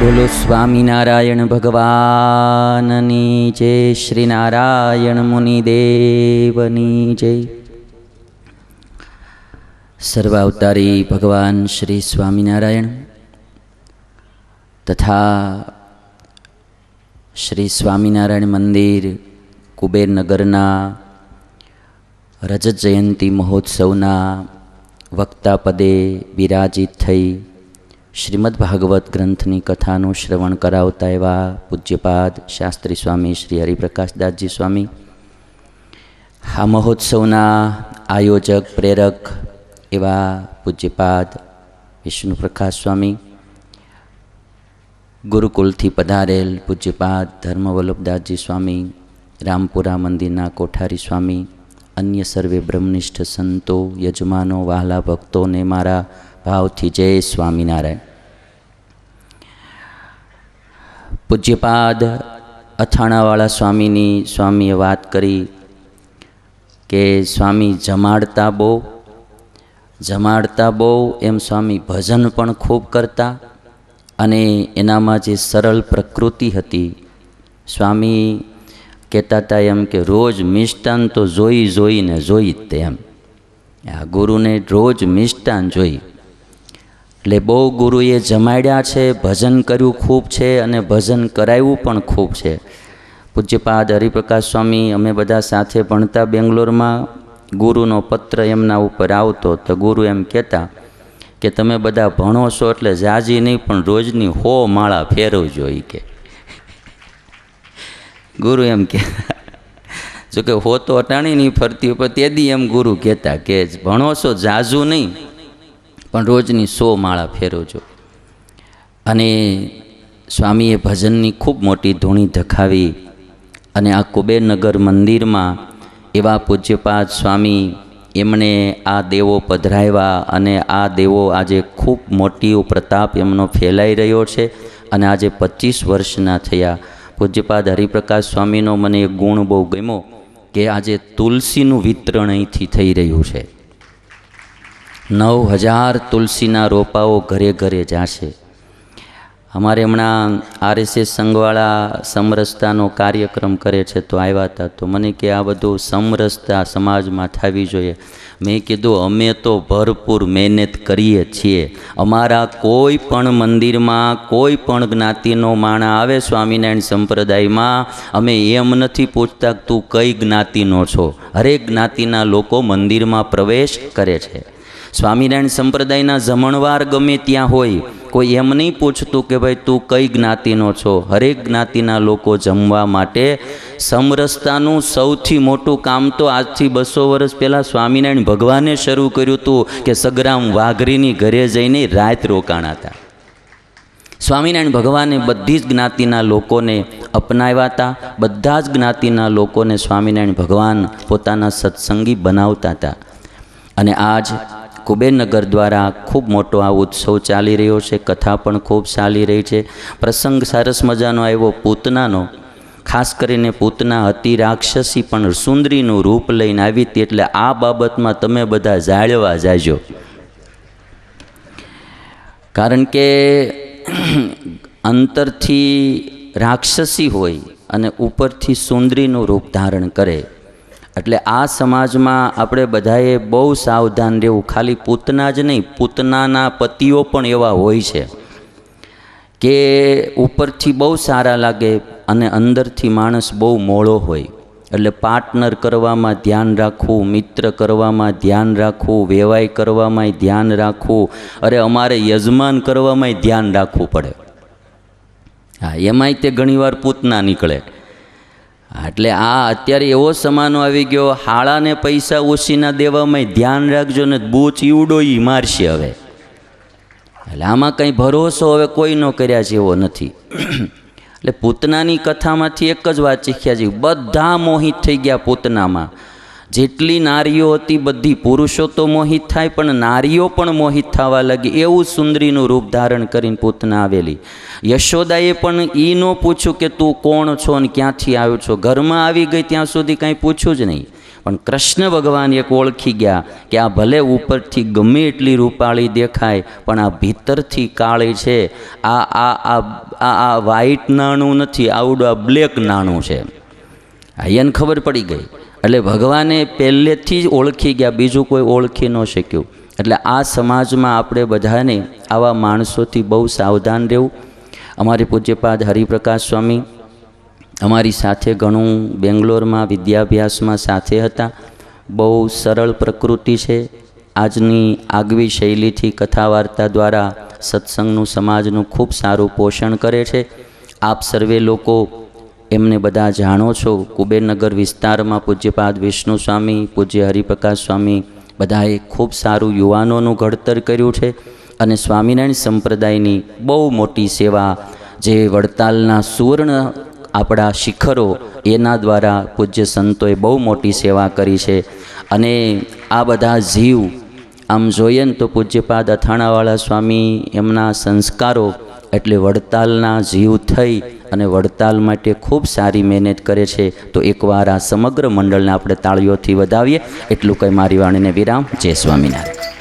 બોલો સ્વામિનારાયણ ભગવાનની જય, શ્રી નારાયણ મુનિદેવની જય. સર્વાવતારી ભગવાન શ્રી સ્વામિનારાયણ તથા શ્રી સ્વામિનારાયણ મંદિર કુબેરનગરના રજત જયંતી મહોત્સવના વક્તા પદે બિરાજિત થઈ શ્રીમદ ભાગવત ગ્રંથની કથાનું શ્રવણ કરાવતા એવા પૂજ્યપાદ શાસ્ત્રી સ્વામી શ્રી હરિપ્રકાશદાસજી સ્વામી, આ મહોત્સવના આયોજક પ્રેરક એવા પૂજ્યપાદ વિષ્ણુપ્રકાશ સ્વામી, ગુરુકુલથી પધારેલ પૂજ્યપાદ ધર્મવલ્લભદાસજી સ્વામી, રામપુરા મંદિરના કોઠારી સ્વામી, અન્ય સર્વે બ્રહ્મનિષ્ઠ સંતો, યજમાનો, વહાલા ભક્તોને મારા ભાવથી જય સ્વામિનારાયણ. પૂજ્યપાદ અથાણાવાળા સ્વામીની સ્વામીએ વાત કરી કે સ્વામી જમાડતા બહુ એમ સ્વામી ભજન પણ ખૂબ કરતા અને એનામાં જે સરળ પ્રકૃતિ હતી, સ્વામી કહેતા હતા એમ કે રોજ મિષ્ટાન તો જોઈને જોઈ જ તે એમ, આ ગુરુને રોજ મિષ્ટાન જોઈ. એટલે બહુ ગુરુએ જમાડ્યા છે, ભજન કર્યું ખૂબ છે અને ભજન કરાવ્યું પણ ખૂબ છે. પૂજ્યપાદ હરિપ્રકાશ સ્વામી અમે બધા સાથે ભણતા બેંગ્લોરમાં, ગુરુનો પત્ર એમના ઉપર આવતો તો ગુરુ એમ કહેતા કે તમે બધા ભણો છો એટલે જાજી નહીં પણ રોજની 100 માળા ફેરવજો એ કે. ગુરુ એમ કહેતા, જોકે હો તો અટાણી નહીં ફરતી ઉપર તેદી એમ ગુરુ કહેતા કે ભણો છો જાજુ નહીં પણ રોજની 100 માળા ફેરવજો. અને સ્વામીએ ભજનની ખૂબ મોટી ધૂણી ધખાવી અને આ કુબેરનગર મંદિરમાં એવા પૂજ્યપાદ સ્વામી એમણે આ દેવો પધરાવ્યા અને આ દેવો આજે ખૂબ મોટી પ્રતાપ એમનો ફેલાઈ રહ્યો છે અને આજે 25 વર્ષના થયા. પૂજ્યપાદ હરિપ્રકાશ સ્વામીનો મને એક ગુણ બહુ ગમ્યો કે આજે તુલસીનું વિતરણ અહીંથી થઈ રહ્યું છે. 9000 તુલસીના રોપાઓ ઘરે ઘરે જશે. અમારે હમણાં RSS સંઘવાળા સમરસતાનો કાર્યક્રમ કરે છે તો આવ્યા હતા, તો મને કે આ બધું સમરસતા સમાજમાં થવી જોઈએ. મેં કીધું અમે તો ભરપૂર મહેનત કરીએ છીએ. અમારા કોઈ પણ મંદિરમાં કોઈ પણ જ્ઞાતિનો માણા આવે સ્વામિનારાયણ સંપ્રદાયમાં, અમે એમ નથી પૂછતા તું કઈ જ્ઞાતિનો છો. હરેક જ્ઞાતિના લોકો મંદિરમાં પ્રવેશ કરે છે. સ્વામિનારાયણ સંપ્રદાયના જમણવાર ગમે ત્યાં હોય, કોઈ એમ નહીં પૂછતું કે ભાઈ તું કઈ જ્ઞાતિનો છો. હરેક જ્ઞાતિના લોકો જમવા માટે સમરસતાનું સૌથી મોટું કામ તો આજથી 200 વર્ષ પહેલાં સ્વામિનારાયણ ભગવાને શરૂ કર્યું હતું કે સગરામ વાઘરીની ઘરે જઈને રાત રોકાણા હતા. સ્વામિનારાયણ ભગવાને બધી જ જ્ઞાતિના લોકોને અપનાવ્યા હતા. બધા જ જ્ઞાતિના લોકોને સ્વામિનારાયણ ભગવાન પોતાના સત્સંગી બનાવતા હતા. અને આજ કુબેરનગર દ્વારા ખૂબ મોટો આ ઉત્સવ ચાલી રહ્યો છે. કથા પણ ખૂબ ચાલી રહી છે. પ્રસંગ સરસ મજાનો આવ્યો પૂતનાનો. ખાસ કરીને પૂતના હતી રાક્ષસી પણ સુંદરીનું રૂપ લઈને આવી હતી, એટલે આ બાબતમાં તમે બધા જાળવા જાજો. કારણ કે અંતરથી રાક્ષસી હોય અને ઉપરથી સુંદરીનું રૂપ ધારણ કરે, એટલે આ સમાજમાં આપણે બધાએ બહુ સાવધાન રહેવું. ખાલી પૂતના જ નહીં, પૂતનાના પતિઓ પણ એવા હોય છે કે ઉપરથી બહુ સારા લાગે અને અંદરથી માણસ બહુ મોળો હોય. એટલે પાર્ટનર કરવામાં ધ્યાન રાખવું, મિત્ર કરવામાં ધ્યાન રાખવું, વેવાઈ કરવામાં ધ્યાન રાખવું, અરે અમારે યજમાન કરવામાં ધ્યાન રાખવું પડે. હા, એમાંય તે ઘણીવાર પૂતના નીકળે. એટલે આ અત્યારે એવો સમાનો આવી ગયો, હાળાને પૈસા ઓછીના દેવામાં ધ્યાન રાખજો ને બૂચ ઈવડો ઈ મારશે હવે. એટલે આમાં કંઈ ભરોસો હવે કોઈનો કર્યા જેવો નથી. એટલે પૂતનાની કથામાંથી એક જ વાત શીખ્યા છે, બધા મોહિત થઈ ગયા પૂતનામાં. જેટલી નારીઓ હતી બધી, પુરુષો તો મોહિત થાય પણ નારીઓ પણ મોહિત થવા લાગી. એવું સુંદરીનું રૂપ ધારણ કરીને પૂતના આવેલી. યશોદાએ પણ એ ન પૂછ્યું કે તું કોણ છો અને ક્યાંથી આવ્યો છો. ઘરમાં આવી ગઈ ત્યાં સુધી કાંઈ પૂછ્યું જ નહીં. પણ કૃષ્ણ ભગવાન એક ઓળખી ગયા કે આ ભલે ઉપરથી ગમે એટલી રૂપાળી દેખાય પણ આ ભીતરથી કાળી છે. આ આ આ આ વ્હાઈટ નાણું નથી, આવડું આ બ્લેક નાણું છે. એને ખબર પડી ગઈ. એટલે ભગવાને પહેલેથી જ ઓળખી ગયા, બીજું કોઈ ઓળખી ન શક્યું. એટલે આ સમાજમાં આપણે બધાને આવા માણસોથી બહુ સાવધાન રહેવું. અમારે પૂજ્યપાદ હરિપ્રકાશ સ્વામી અમારી સાથે ઘણું બેંગ્લોરમાં વિદ્યાભ્યાસમાં સાથે હતા. બહુ સરળ પ્રકૃતિ છે. આજની આગવી શૈલીથી કથા વાર્તા દ્વારા સત્સંગનું સમાજનું ખૂબ સારું પોષણ કરે છે. આપ સર્વે લોકો એમને બધા જાણો છો. કુબેરનગર વિસ્તારમાં પૂજ્યપાદ વિષ્ણુ સ્વામી, પૂજ્ય હરિપ્રકાશ સ્વામી બધાએ ખૂબ સારું યુવાનોનું ઘડતર કર્યું છે. અને સ્વામિનારાયણ સંપ્રદાયની બહુ મોટી સેવા જે વડતાલના સુવર્ણ આપણા શિખરો એના દ્વારા પૂજ્ય સંતોએ બહુ મોટી સેવા કરી છે. અને આ બધા જીવ આમ જોઈએ ને તો પૂજ્યપાદ અથાણાવાળા સ્વામી એમના સંસ્કારો એટલે વડતાલના જીવ થઈ અને વડતાલ માટે ખૂબ સારી મહેનત કરે છે. તો એકવાર આ સમગ્ર મંડળને આપણે તાળીઓથી વધાવીએ. એટલું કંઈ મારી વાણીને વિરામ. જય સ્વામિનારાયણ.